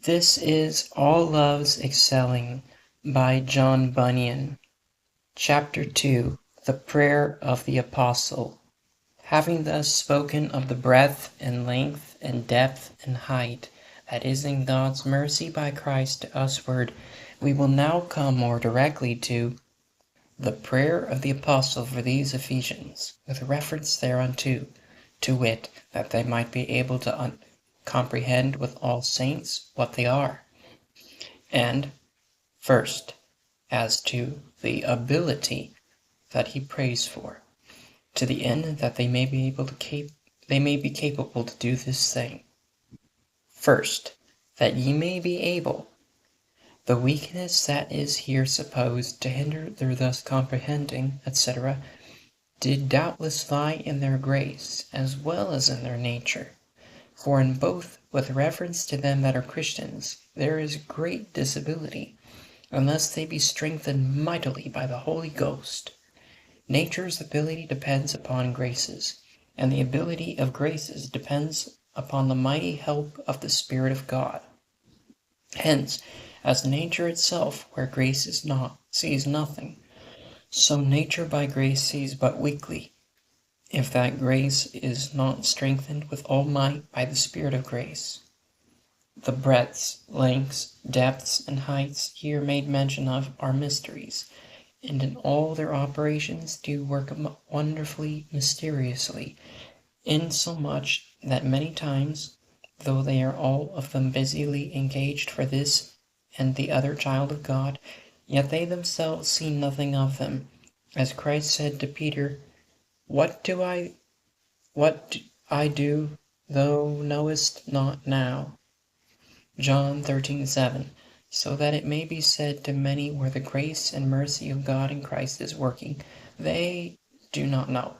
This is All Loves Excelling by John Bunyan. Chapter 2. The Prayer of the Apostle. Having thus spoken of the breadth and length and depth and height that is in God's mercy by Christ to usward, we will now come more directly to the prayer of the Apostle for these Ephesians, with reference thereunto, to wit, that they might be able to comprehend with all saints what they are. And, first, as to the ability that he prays for, to the end that they may be capable to do this thing. First, that ye may be able. The weakness that is here supposed to hinder their thus comprehending, etc., did doubtless lie in their grace as well as in their nature. For in both, with reference to them that are Christians, there is great disability, unless they be strengthened mightily by the Holy Ghost. Nature's ability depends upon graces, and the ability of graces depends upon the mighty help of the Spirit of God. Hence, as nature itself, where grace is not, sees nothing, so nature by grace sees but weakly, if that grace is not strengthened with all might by the Spirit of grace. The breadths, lengths, depths, and heights here made mention of are mysteries, and in all their operations do work wonderfully mysteriously, insomuch that many times, though they are all of them busily engaged for this and the other child of God, yet they themselves see nothing of them, as Christ said to Peter, What do I do, thou knowest not now? John 13:7. So that it may be said to many where the grace and mercy of God in Christ is working, they do not know.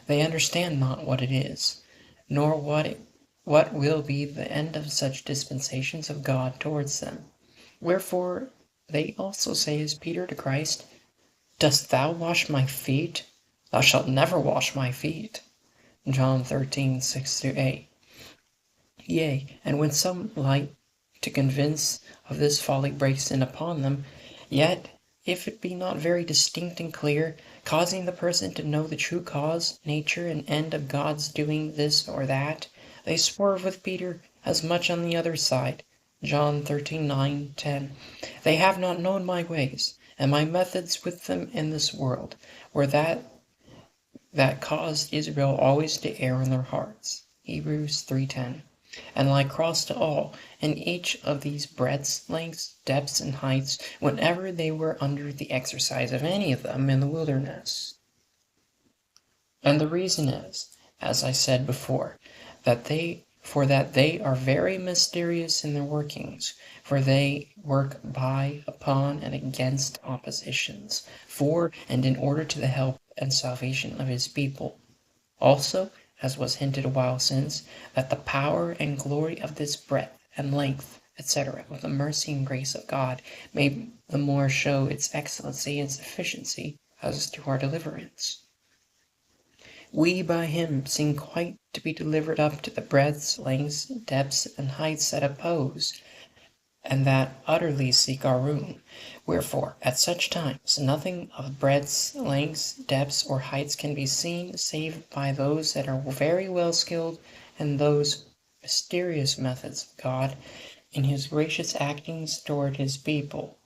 They understand not what it is, nor what will be the end of such dispensations of God towards them. Wherefore they also say as Peter to Christ, Dost thou wash my feet? Thou shalt never wash my feet. John 13:6-8. Yea, and when some light to convince of this folly breaks in upon them, yet, if it be not very distinct and clear, causing the person to know the true cause, nature, and end of God's doing this or that, they swerve with Peter as much on the other side. John 13:9-10. They have not known my ways, and my methods with them in this world, were that caused Israel always to err in their hearts. Hebrews 3:10. And lie cross to all, in each of these breadths, lengths, depths, and heights, whenever they were under the exercise of any of them in the wilderness. And the reason is, as I said before, that they are very mysterious in their workings, for they work by, upon, and against oppositions, for and in order to the help and salvation of his people. Also, as was hinted a while since, that the power and glory of this breadth and length, etc., of the mercy and grace of God may the more show its excellency and sufficiency as to our deliverance. We by him seem quite to be delivered up to the breadths, lengths, depths, and heights that oppose, and that utterly seek our ruin. Wherefore, at such times, nothing of breadths, lengths, depths, or heights can be seen, save by those that are very well skilled in those mysterious methods of God, in his gracious actings toward his people.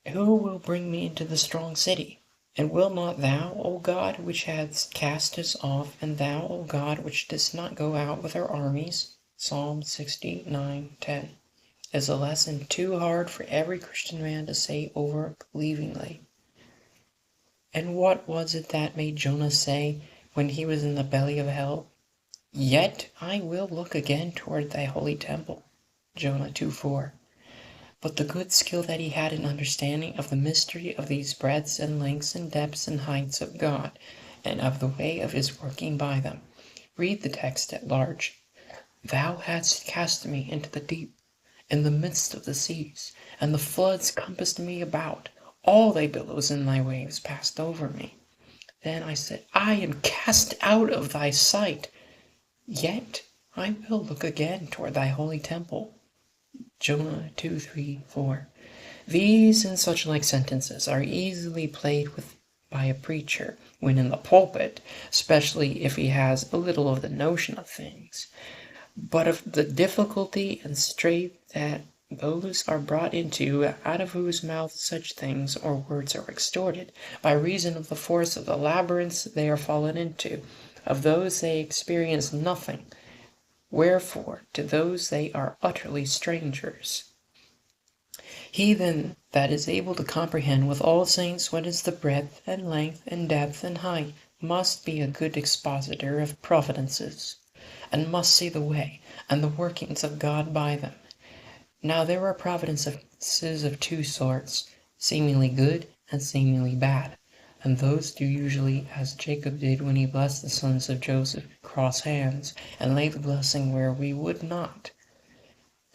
Who will bring me into the strong city? And will not thou, O God, which hadst cast us off, and thou, O God, which didst not go out with our armies? Psalm 69:10 is a lesson too hard for every Christian man to say over believingly. And what was it that made Jonah say, when he was in the belly of hell, Yet I will look again toward thy holy temple? Jonah 2:4. But the good skill that he had in understanding of the mystery of these breadths and lengths and depths and heights of God, and of the way of his working by them. Read the text at large. Thou hadst cast me into the deep, in the midst of the seas, and the floods compassed me about. All thy billows and thy waves passed over me. Then I said, I am cast out of thy sight. Yet I will look again toward thy holy temple. Jonah 2, 3, 4. These and such like sentences are easily played with by a preacher when in the pulpit, especially if he has a little of the notion of things. But of the difficulty and strait that those are brought into, out of whose mouth such things or words are extorted, by reason of the force of the labyrinths they are fallen into, of those they experience nothing, wherefore to those they are utterly strangers. He then that is able to comprehend with all saints what is the breadth and length and depth and height must be a good expositor of providences, and must see the way and the workings of God by them. Now there are providences of two sorts, seemingly good and seemingly bad, and those do usually as Jacob did when he blessed the sons of Joseph, cross hands, and laid the blessing where we would not.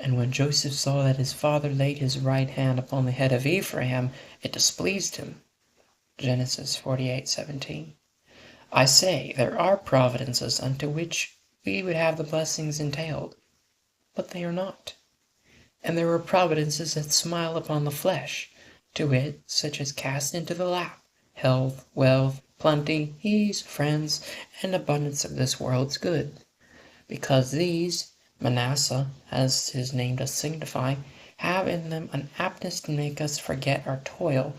And when Joseph saw that his father laid his right hand upon the head of Ephraim, it displeased him. Genesis 48:17. I say, there are providences unto which we would have the blessings entailed, but they are not. And there are providences that smile upon the flesh, to wit, such as cast into the lap, health, wealth, plenty, ease, friends, and abundance of this world's good. Because these, Manasseh, as his name does signify, have in them an aptness to make us forget our toil,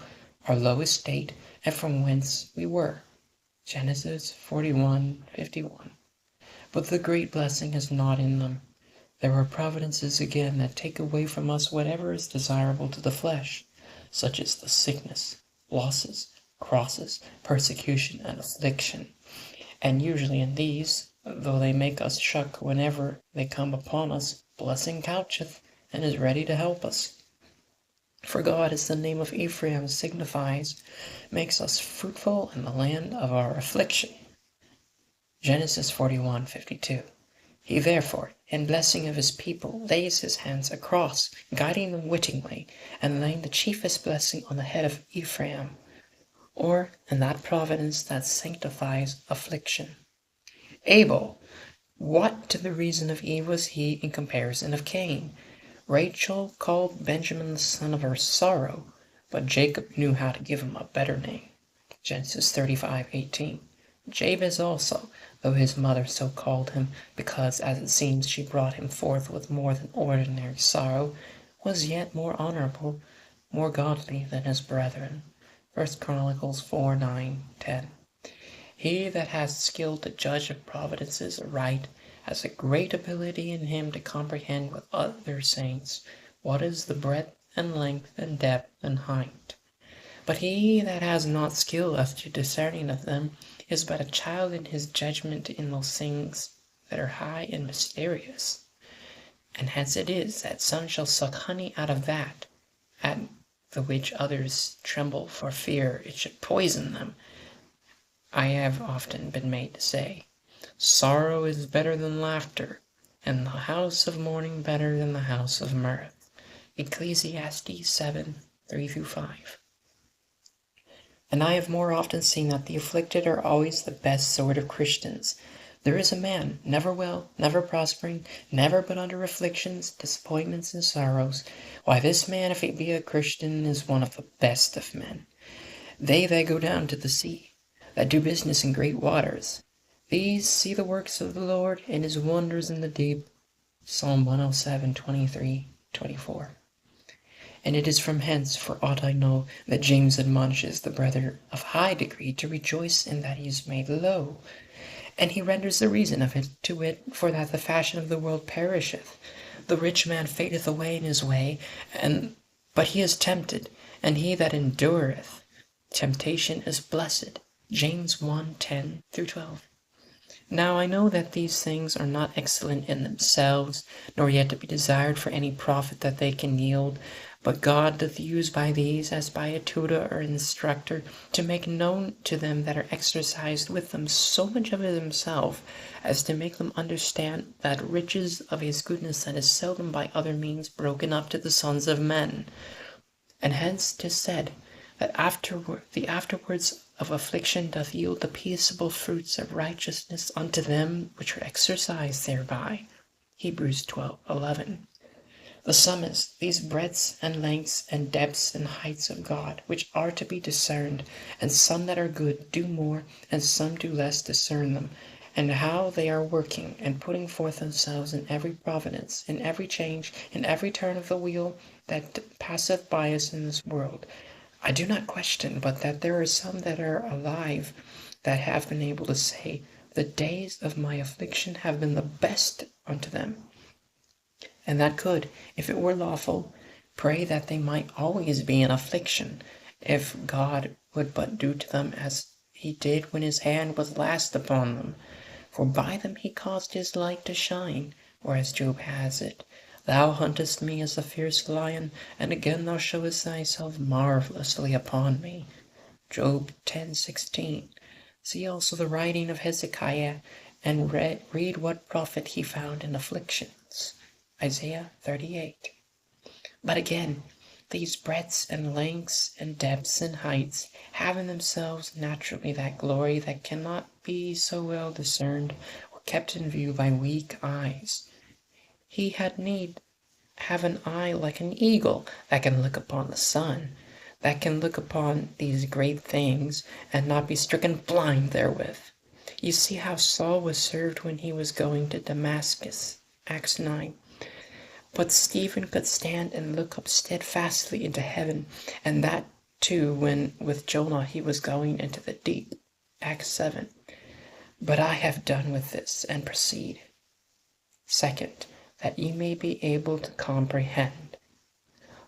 our low estate, and from whence we were. Genesis 41:51. But the great blessing is not in them. There are providences again that take away from us whatever is desirable to the flesh, such as the sickness, losses, crosses, persecution, and affliction. And usually in these, though they make us shuck whenever they come upon us, blessing coucheth, and is ready to help us. For God, as the name of Ephraim signifies, makes us fruitful in the land of our affliction. Genesis 41:52. He therefore, in blessing of his people, lays his hands across, guiding them wittingly, and laying the chiefest blessing on the head of Ephraim, or in that providence that sanctifies affliction. Abel, what to the reason of Eve was he in comparison of Cain? Rachel called Benjamin the son of her sorrow, but Jacob knew how to give him a better name. Genesis 35:18. Jabez also, though his mother so called him, because as it seems she brought him forth with more than ordinary sorrow, was yet more honorable, more godly than his brethren. 1 Chronicles 4:9-10. He that has skill to judge of providences aright has a great ability in him to comprehend with other saints what is the breadth and length and depth and height. But he that has not skill as to discerning of them is but a child in his judgment in those things that are high and mysterious. And hence it is that some shall suck honey out of that, at the which others tremble for fear it should poison them. I have often been made to say, sorrow is better than laughter, and the house of mourning better than the house of mirth. Ecclesiastes 7:3-5. And I have more often seen that the afflicted are always the best sort of Christians. There is a man, never well, never prospering, never but under afflictions, disappointments, and sorrows. Why, this man, if he be a Christian, is one of the best of men. They that go down to the sea, that do business in great waters, these see the works of the Lord and his wonders in the deep. Psalm 107:23-24. And it is from hence, for aught I know, that James admonishes the brother of high degree to rejoice in that he is made low. And he renders the reason of it, to wit, for that the fashion of the world perisheth. The rich man fadeth away in his way, but he is tempted, and he that endureth temptation is blessed. James 1:10-12. Now I know that these things are not excellent in themselves, nor yet to be desired for any profit that they can yield, but God doth use by these, as by a tutor or instructor, to make known to them that are exercised with them so much of himself, as to make them understand that riches of his goodness that is seldom by other means broken up to the sons of men. And hence 'tis said, that the afterwards of affliction doth yield the peaceable fruits of righteousness unto them which are exercised thereby. Hebrews 12:11. The sum is, these breadths and lengths and depths and heights of God, which are to be discerned, and some that are good do more, and some do less discern them, and how they are working and putting forth themselves in every providence, in every change, in every turn of the wheel that passeth by us in this world. I do not question but that there are some that are alive that have been able to say, the days of my affliction have been the best unto them, and that could, if it were lawful, pray that they might always be in affliction, if God would but do to them as he did when his hand was last upon them. For by them he caused his light to shine, or as Job has it, Thou huntest me as a fierce lion, and again thou showest thyself marvelously upon me. Job 10:16. See also the writing of Hezekiah, and read what profit he found in afflictions. Isaiah 38. But again, these breadths and lengths and depths and heights have in themselves naturally that glory that cannot be so well discerned or kept in view by weak eyes. He had need have an eye like an eagle that can look upon the sun, that can look upon these great things and not be stricken blind therewith. You see how Saul was served when he was going to Damascus, Acts 9. But Stephen could stand and look up steadfastly into heaven, and that too when with Jonah he was going into the deep, Acts 7. But I have done with this, and proceed. Second, that ye may be able to comprehend.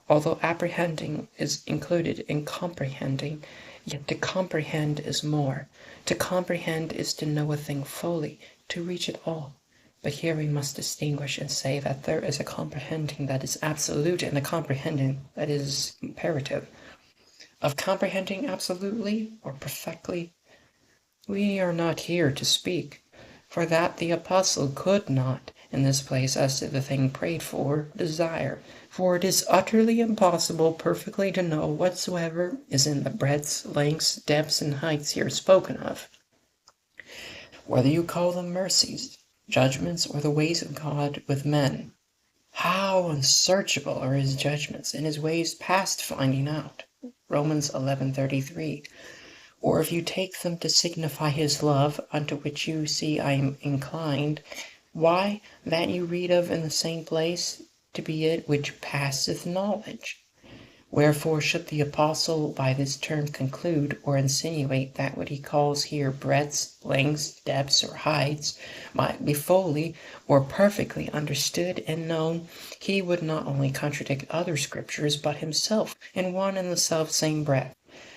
Although apprehending is included in comprehending, yet to comprehend is more. To comprehend is to know a thing fully, to reach it all. But here we must distinguish and say that there is a comprehending that is absolute and a comprehending that is comparative. Of comprehending absolutely or perfectly, we are not here to speak, for that the apostle could not, in this place as to the thing prayed for, desire, for it is utterly impossible perfectly to know whatsoever is in the breadths, lengths, depths, and heights here spoken of. Whether you call them mercies, judgments, or the ways of God with men, how unsearchable are his judgments, and his ways past finding out. Romans 11:33. Or if you take them to signify his love, unto which you see I am inclined, why, that you read of in the same place, to be it which passeth knowledge. Wherefore should the apostle by this term conclude or insinuate that what he calls here breadths, lengths, depths, or heights might be fully or perfectly understood and known, he would not only contradict other scriptures, but himself in one and the self-same breath.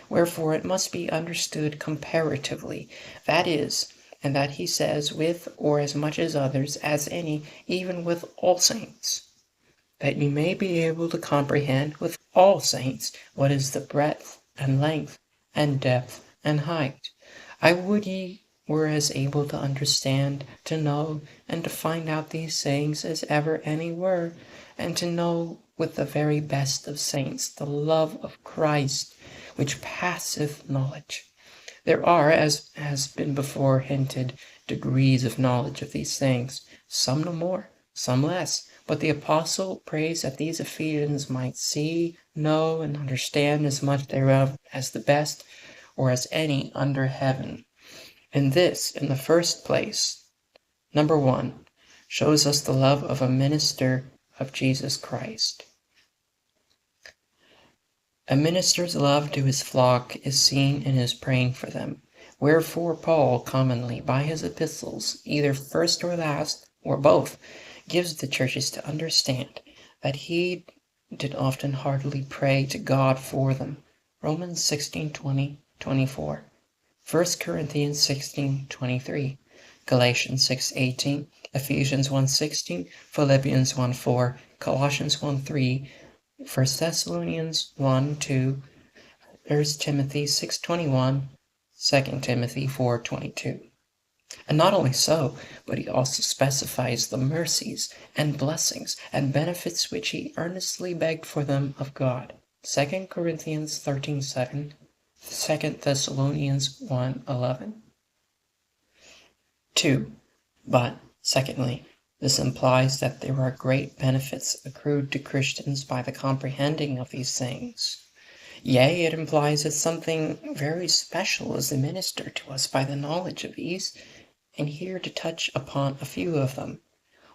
Wherefore it must be understood comparatively, that is, and that he says with or as much as others, as any, even with all saints, that you may be able to comprehend with all saints what is the breadth and length and depth and height. I would ye were as able to understand, to know, and to find out these sayings as ever any were, and to know with the very best of saints the love of Christ, which passeth knowledge. There are, as has been before hinted, degrees of knowledge of these things, some no more, some less, but the apostle prays that these Ephesians might see, know, and understand as much thereof as the best, or as any under heaven. And this, in the first place, number 1, shows us the love of a minister of Jesus Christ. A minister's love to his flock is seen in his praying for them. Wherefore Paul commonly by his epistles, either first or last, or both, gives the churches to understand that he did often heartily pray to God for them. Romans 16:20-24, 1 Corinthians 16:23, Galatians 6:18, Ephesians 1:16, Philippians 1:4, Colossians 1:3, 1 Thessalonians 1:2, 1 Timothy 6:21, 2 Timothy 4:22. And not only so, but he also specifies the mercies and blessings and benefits which he earnestly begged for them of God. 2 Corinthians 13:7, 2 Thessalonians 1:11. 2. But, secondly, this implies that there are great benefits accrued to Christians by the comprehending of these things. Yea, it implies that something very special is administered to us by the knowledge of these, and here to touch upon a few of them.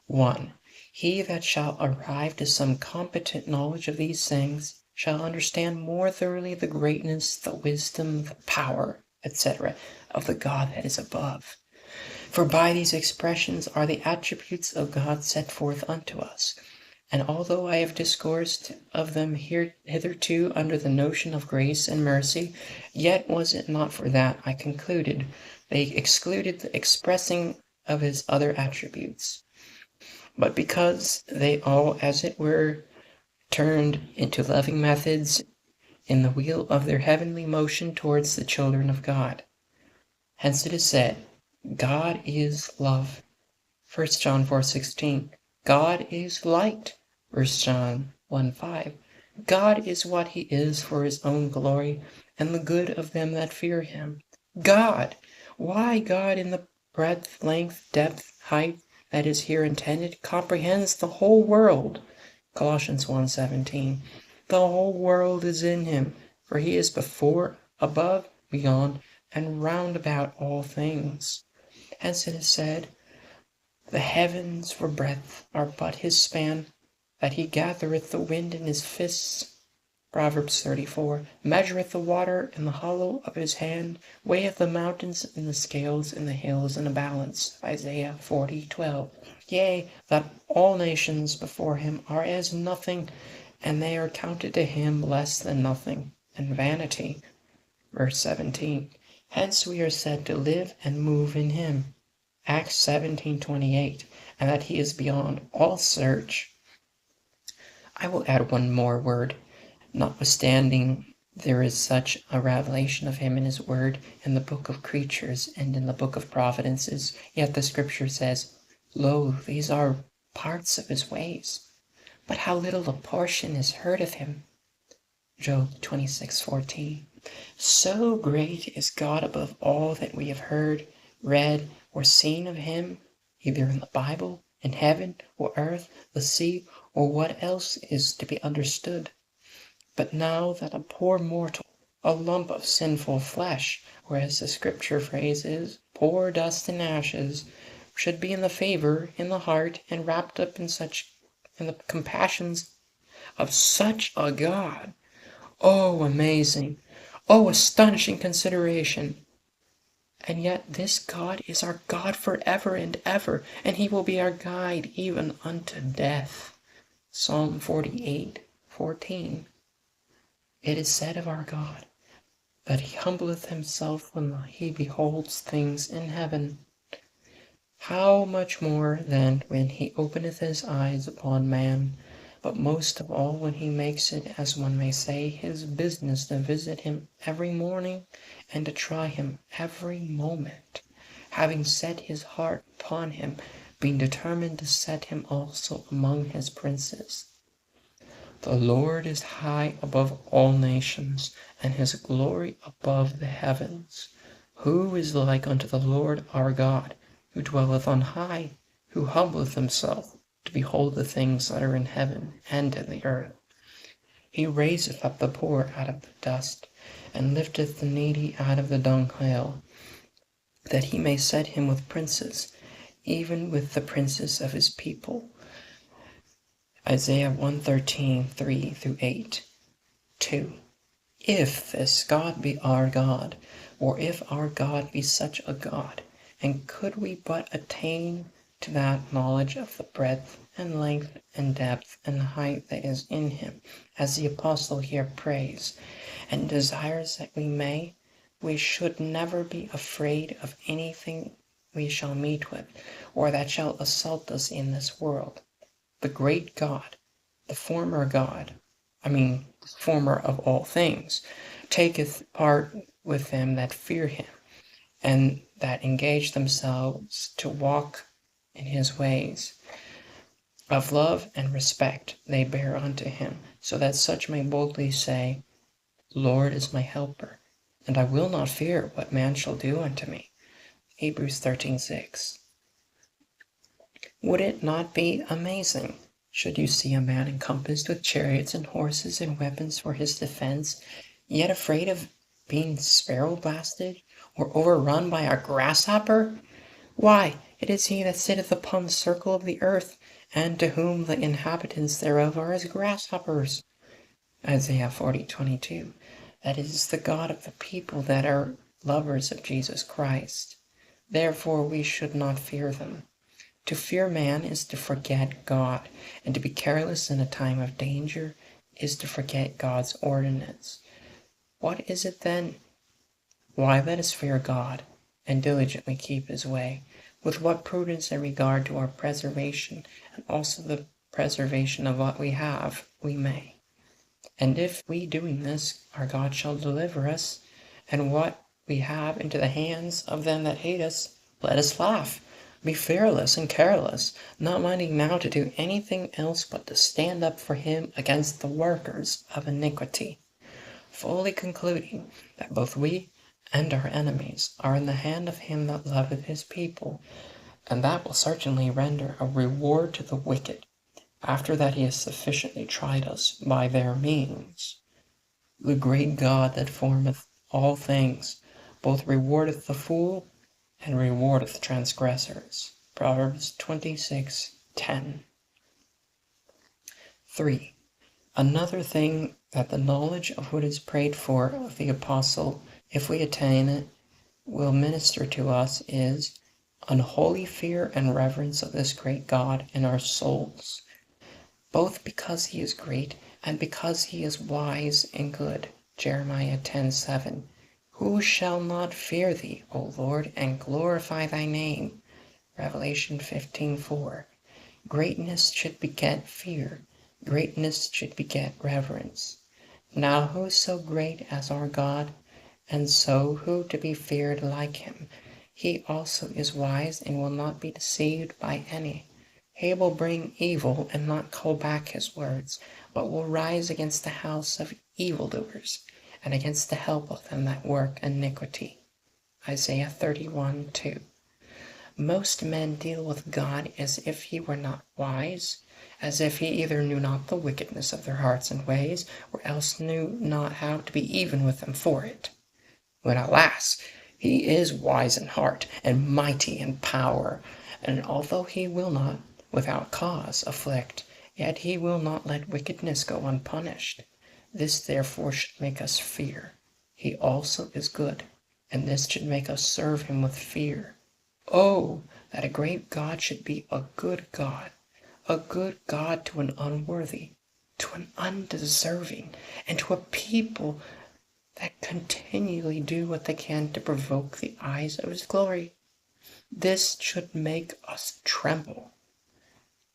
1. He that shall arrive to some competent knowledge of these things shall understand more thoroughly the greatness, the wisdom, the power, etc., of the God that is above. For by these expressions are the attributes of God set forth unto us. And although I have discoursed of them hitherto under the notion of grace and mercy, yet was it not for that I concluded they excluded the expressing of his other attributes, but because they all, as it were, turned into loving methods in the wheel of their heavenly motion towards the children of God. Hence it is said, God is love. 1 John 4:16. God is light. 1 John 1:5. God is what he is for his own glory and the good of them that fear him. God! Why God in the breadth, length, depth, height that is here intended comprehends the whole world. Colossians 1:17. The whole world is in him, for he is before, above, beyond, and round about all things. Hence it is said, the heavens for breadth are but his span, that he gathereth the wind in his fists. Proverbs 34. Measureth the water in the hollow of his hand, weigheth the mountains in the scales, and the hills in a balance. Isaiah 40:12. Yea, that all nations before him are as nothing, and they are counted to him less than nothing, and vanity. Verse 17. Hence we are said to live and move in him. Acts 17:28, and that he is beyond all search. I will add one more word. Notwithstanding there is such a revelation of him in his word in the book of creatures and in the book of providences, yet the scripture says, Lo, these are parts of his ways, but how little a portion is heard of him. Job 26:14. So great is God above all that we have heard, read, or seen of him, either in the Bible, in heaven, or earth, the sea, or what else is to be understood. But now that a poor mortal, a lump of sinful flesh, or as the scripture phrase is, poor dust and ashes, should be in the favor, in the heart, and wrapped up in the compassions of such a God. Oh, amazing! Oh, astonishing consideration! And yet this God is our God forever and ever, and he will be our guide even unto death. Psalm 48:14. It is said of our God, that he humbleth himself when he beholds things in heaven. How much more then when he openeth his eyes upon man, but most of all when he makes it, as one may say, his business to visit him every morning and to try him every moment, having set his heart upon him, being determined to set him also among his princes. The Lord is high above all nations, and his glory above the heavens. Who is like unto the Lord our God, who dwelleth on high, who humbleth himself to behold the things that are in heaven and in the earth? He raiseth up the poor out of the dust, and lifteth the needy out of the dunghill, that he may set him with princes, even with the princes of his people. Isaiah 113:3-8. 2. If this God be our God, or if our God be such a God, and could we but attain to that knowledge of the breadth and length and depth and height that is in him, as the apostle here prays, and desires that we may, we should never be afraid of anything we shall meet with, or that shall assault us in this world. The great God, the former former of all things, taketh part with them that fear him, and that engage themselves to walk in his ways. Of love and respect they bear unto him, so that such may boldly say, Lord is my helper, and I will not fear what man shall do unto me. Hebrews 13:6. Would it not be amazing, should you see a man encompassed with chariots and horses and weapons for his defense, yet afraid of being sparrow blasted, or overrun by a grasshopper? Why, it is he that sitteth upon the circle of the earth, and to whom the inhabitants thereof are as grasshoppers. Isaiah 40:22. That is the God of the people that are lovers of Jesus Christ. Therefore we should not fear them. To fear man is to forget God, and to be careless in a time of danger is to forget God's ordinance. What is it then? Why, let us fear God, and diligently keep his way, with what prudence in regard to our preservation, and also the preservation of what we have, we may. And if we doing this, our God shall deliver us, and what we have into the hands of them that hate us, let us laugh. Be fearless and careless, not minding now to do anything else but to stand up for him against the workers of iniquity, fully concluding that both we and our enemies are in the hand of him that loveth his people, and that will certainly render a reward to the wicked, after that he has sufficiently tried us by their means. The great God that formeth all things both rewardeth the fool and rewardeth transgressors. Proverbs 26:10. 3. Another thing that the knowledge of what is prayed for of the apostle, if we attain it, will minister to us is unholy fear and reverence of this great God in our souls, both because he is great and because he is wise and good. Jeremiah 10:7. Who shall not fear thee, O Lord, and glorify thy name? Revelation 15:4. Greatness should beget fear. Greatness should beget reverence. Now who is so great as our God, and so who to be feared like him? He also is wise and will not be deceived by any. He will bring evil and not call back his words, but will rise against the house of evildoers, and against the help of them that work iniquity. Isaiah 31:2. Most men deal with God as if he were not wise, as if he either knew not the wickedness of their hearts and ways, or else knew not how to be even with them for it. When alas, he is wise in heart, and mighty in power, and although he will not, without cause, afflict, yet he will not let wickedness go unpunished. This therefore should make us fear. He also is good, and this should make us serve him with fear. Oh, that a great God should be a good God to an unworthy, to an undeserving, and to a people that continually do what they can to provoke the eyes of his glory. This should make us tremble.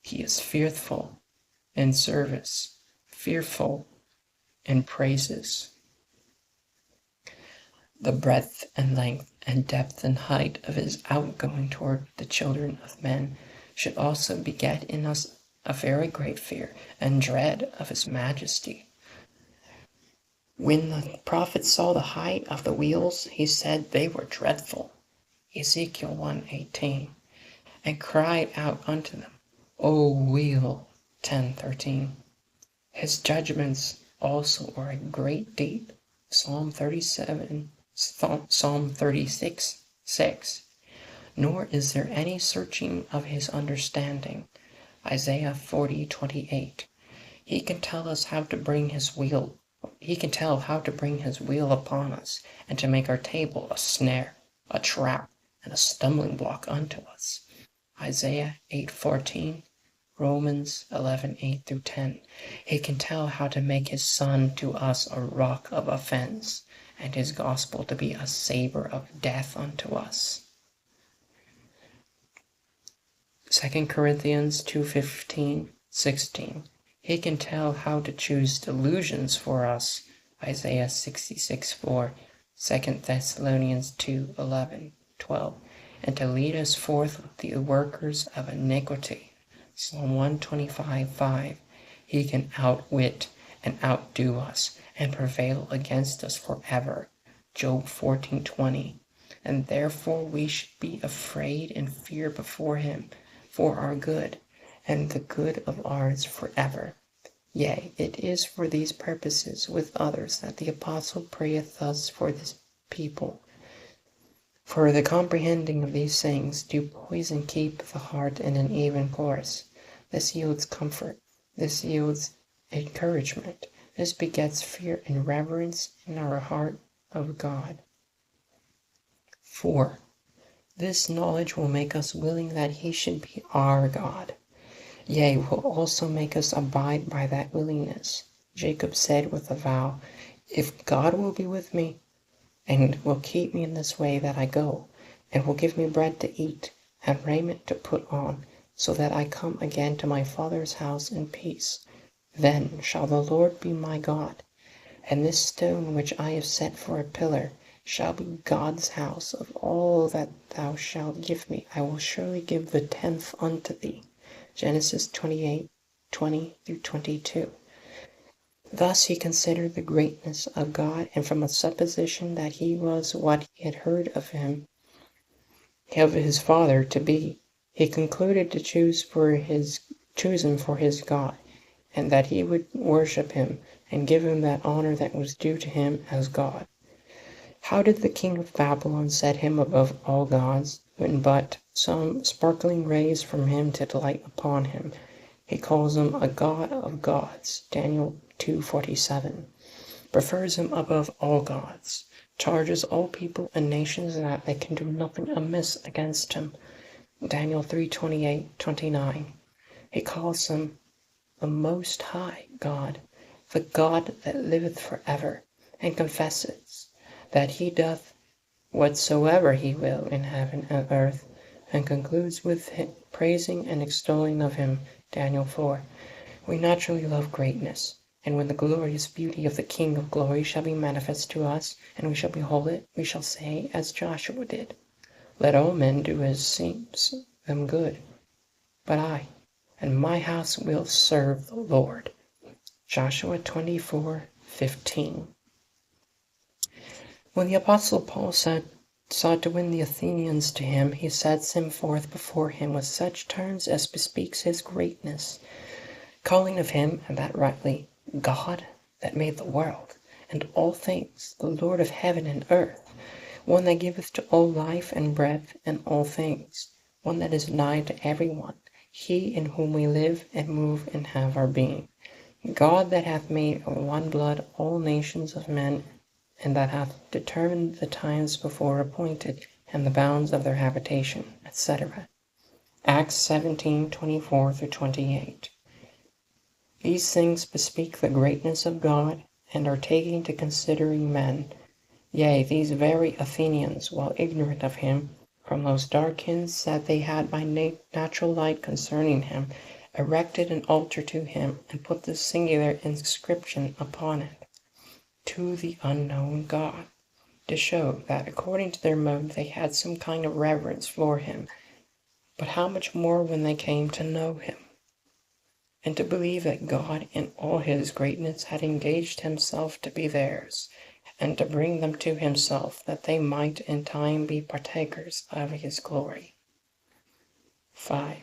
He is fearful in service, fearful in praises. The breadth and length and depth and height of his outgoing toward the children of men should also beget in us a very great fear and dread of his majesty. When the prophet saw the height of the wheels, he said they were dreadful. Ezekiel 1:18. And cried out unto them, O wheel. 10:13. His judgments also are a great deep. Psalm 36:6. Nor is there any searching of his understanding. Isaiah 40:28. He can tell how to bring his wheel upon us, and to make our table a snare, a trap, and a stumbling block unto us. Isaiah 8:14, Romans 11:8-10. He can tell how to make his Son to us a rock of offense, and his gospel to be a savor of death unto us. 2 Corinthians 2:15-16. He can tell how to choose delusions for us. Isaiah 66:4, 2 Thessalonians 2:11-12. And to lead us forth with the workers of iniquity. Psalm 125:5. He can outwit and outdo us, and prevail against us forever. Job 14:20. And therefore we should be afraid and fear before him for our good, and the good of ours forever. Yea, it is for these purposes with others that the apostle prayeth thus for this people. For the comprehending of these things do poise and keep the heart in an even course. This yields comfort, this yields encouragement, this begets fear and reverence in our heart of God. 4. This knowledge will make us willing that he should be our God. Yea, will also make us abide by that willingness. Jacob said with a vow, if God will be with me, and will keep me in this way that I go, and will give me bread to eat, and raiment to put on, so that I come again to my father's house in peace, then shall the Lord be my God, and this stone which I have set for a pillar shall be God's house. Of all that thou shalt give me, I will surely give the 10th unto thee. Genesis 28:20-22. Thus he considered the greatness of God, and from a supposition that he was what he had heard of his father to be, he concluded to choose him for his God, and that he would worship him and give him that honor that was due to him as God. How did the king of Babylon set him above all gods, when but some sparkling rays from him to delight upon him? He calls him a god of gods, Daniel 2:47, prefers him above all gods, charges all people and nations that they can do nothing amiss against him, Daniel 3:28-29. He calls him the Most High God, the God that liveth forever, and confesses that he doth whatsoever he will in heaven and earth, and concludes with praising and extolling of him, Daniel 4. We naturally love greatness, and when the glorious beauty of the King of glory shall be manifest to us, and we shall behold it, we shall say as Joshua did, let all men do as seems them good, but I and my house will serve the Lord. Joshua 24:15. When the Apostle Paul sought to win the Athenians to him, he sets him forth before him with such terms as bespeaks his greatness, calling of him, and that rightly, God that made the world, and all things, the Lord of heaven and earth, one that giveth to all life and breath and all things, one that is nigh to every one, he in whom we live and move and have our being. God that hath made of one blood all nations of men, and that hath determined the times before appointed, and the bounds of their habitation, etc. Acts 17:24-28. These things bespeak the greatness of God, and are taking to considering men. Yea, these very Athenians, while ignorant of him, from those dark hints that they had by natural light concerning him, erected an altar to him, and put this singular inscription upon it, to the unknown God, to show that according to their mode they had some kind of reverence for him, but how much more when they came to know him, and to believe that God in all his greatness had engaged himself to be theirs, and to bring them to himself, that they might in time be partakers of his glory. 5.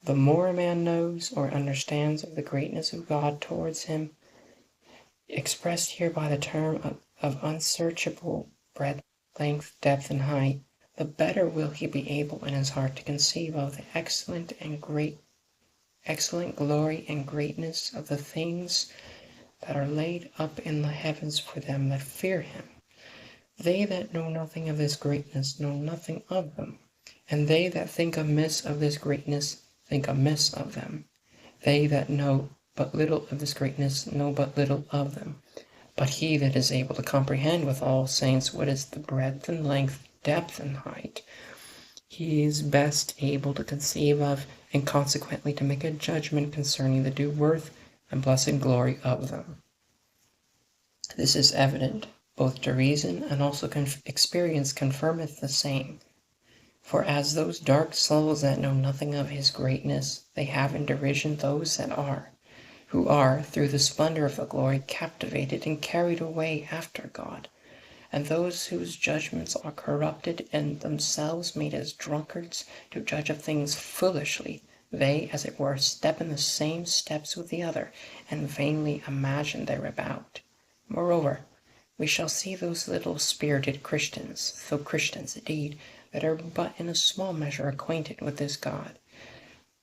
The more a man knows or understands of the greatness of God towards him, expressed here by the term of unsearchable breadth, length, depth, and height, the better will he be able in his heart to conceive of the excellent glory and greatness of the things that are laid up in the heavens for them that fear him. They that know nothing of this greatness know nothing of them, and they that think amiss of this greatness think amiss of them. They that know but little of this greatness know but little of them. But he that is able to comprehend with all saints what is the breadth and length, depth and height, he is best able to conceive of, and consequently to make a judgment concerning the due worth and blessed glory of them. This is evident both to reason and also experience confirmeth the same. For as those dark souls that know nothing of his greatness, they have in derision those who are, through the splendor of the glory, captivated and carried away after God, and those whose judgments are corrupted and themselves made as drunkards to judge of things foolishly, they, as it were, step in the same steps with the other, and vainly imagine thereabout. Moreover, we shall see those little spirited Christians, though Christians indeed, that are but in a small measure acquainted with this God,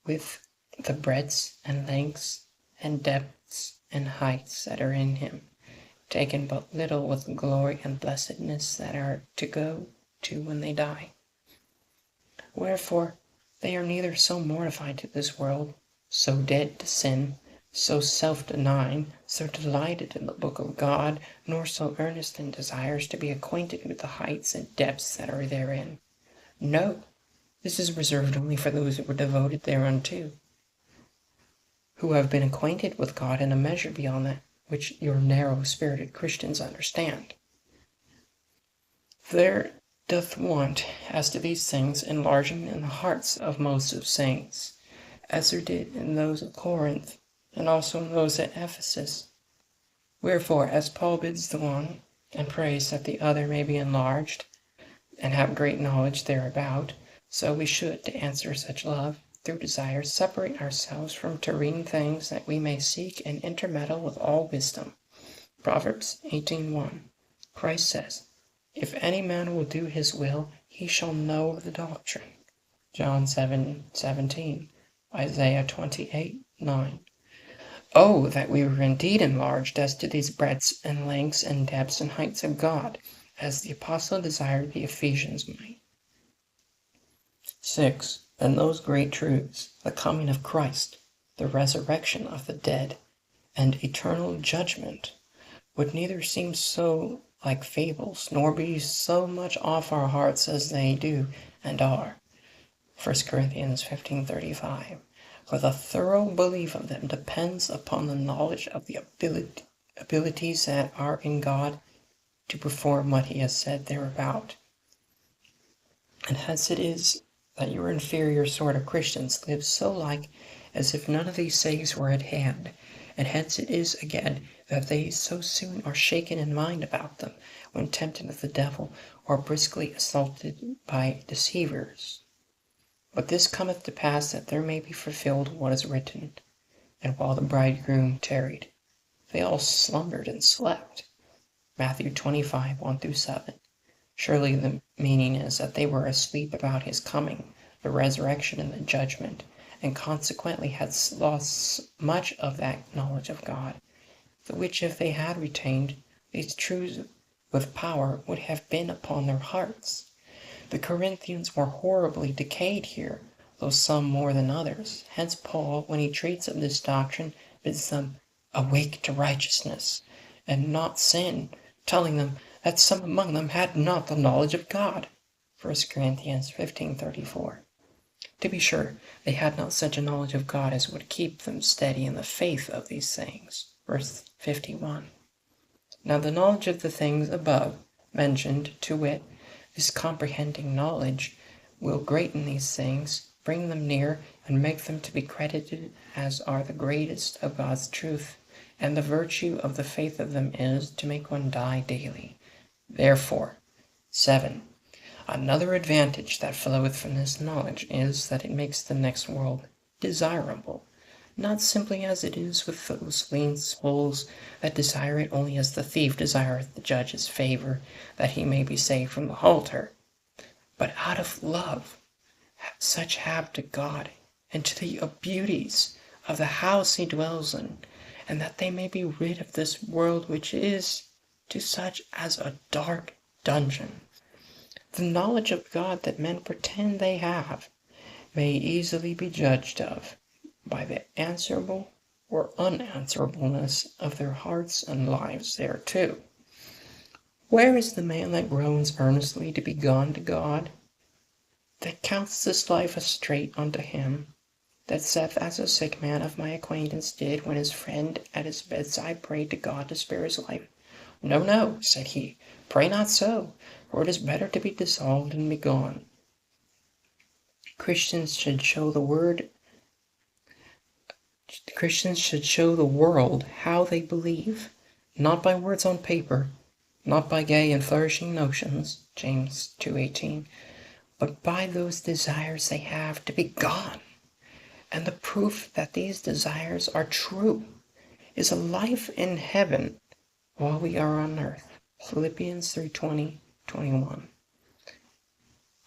with the breadths and lengths and depths and heights that are in him, taken but little with the glory and blessedness that are to go to when they die. Wherefore, they are neither so mortified to this world, so dead to sin, so self-denying, so delighted in the book of God, nor so earnest in desires to be acquainted with the heights and depths that are therein. No, this is reserved only for those who were devoted thereunto, who have been acquainted with God in a measure beyond that which your narrow-spirited Christians understand. There doth want, as to these things, enlarging in the hearts of most of saints, as there did in those of Corinth, and also in those at Ephesus. Wherefore, as Paul bids the one, and prays that the other may be enlarged, and have great knowledge thereabout, so we should, to answer such love, through desire, separate ourselves from terrene things, that we may seek and intermeddle with all wisdom. Proverbs 18:1. Christ says, "If any man will do his will, he shall know of the doctrine." John 7:17. Isaiah 28:9. Oh, that we were indeed enlarged as to these breadths and lengths and depths and heights of God, as the apostle desired the Ephesians might. 6. And those great truths, the coming of Christ, the resurrection of the dead, and eternal judgment, would neither seem so like fables, nor be so much off our hearts as they do and are. 1 Corinthians 15:35. For the thorough belief of them depends upon the knowledge of the abilities that are in God to perform what he has said thereabout. And hence it is that your inferior sort of Christians live so like as if none of these sayings were at hand, and hence it is again that they so soon are shaken in mind about them, when tempted of the devil, or briskly assaulted by deceivers. But this cometh to pass that there may be fulfilled what is written, and while the bridegroom tarried, they all slumbered and slept. Matthew 25:1-7. Surely the meaning is that they were asleep about his coming, the resurrection, and the judgment, and consequently had lost much of that knowledge of God, the which if they had retained, these truths with power would have been upon their hearts. The Corinthians were horribly decayed here, though some more than others. Hence Paul, when he treats of this doctrine, bids them awake to righteousness, and not sin, telling them that some among them had not the knowledge of God. 1 Corinthians 15:34. To be sure, they had not such a knowledge of God as would keep them steady in the faith of these things. Verse 51. Now the knowledge of the things above mentioned, to wit, this comprehending knowledge, will greaten these things, bring them near, and make them to be credited as are the greatest of God's truth, and the virtue of the faith of them is to make one die daily. Therefore, 7. Another advantage that floweth from this knowledge is that it makes the next world desirable, not simply as it is with those lean souls that desire it only as the thief desireth the judge's favor, that he may be saved from the halter, but out of love such have to God, and to the beauties of the house he dwells in, and that they may be rid of this world which is to such as a dark dungeon. The knowledge of God that men pretend they have may easily be judged of by the answerable or unanswerableness of their hearts and lives thereto. Where is the man that groans earnestly to be gone to God, that counts this life as straight unto him, that saith as a sick man of my acquaintance did, when his friend at his bedside prayed to God to spare his life? No, no, said he, pray not so, for it is better to be dissolved and be gone. Christians should show the world how they believe, not by words on paper, not by gay and flourishing notions, James 2:18, but by those desires they have to be gone. And the proof that these desires are true is a life in heaven while we are on earth. Philippians 3:20-21.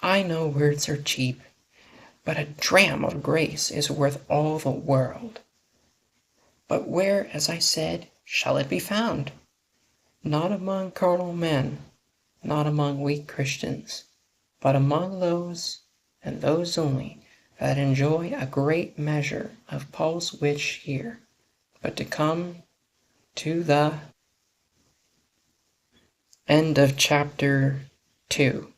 I know words are cheap, but a dram of grace is worth all the world. But where, as I said, shall it be found? Not among carnal men, not among weak Christians, but among those, and those only, that enjoy a great measure of Paul's wish here, but to come to the end of chapter 2.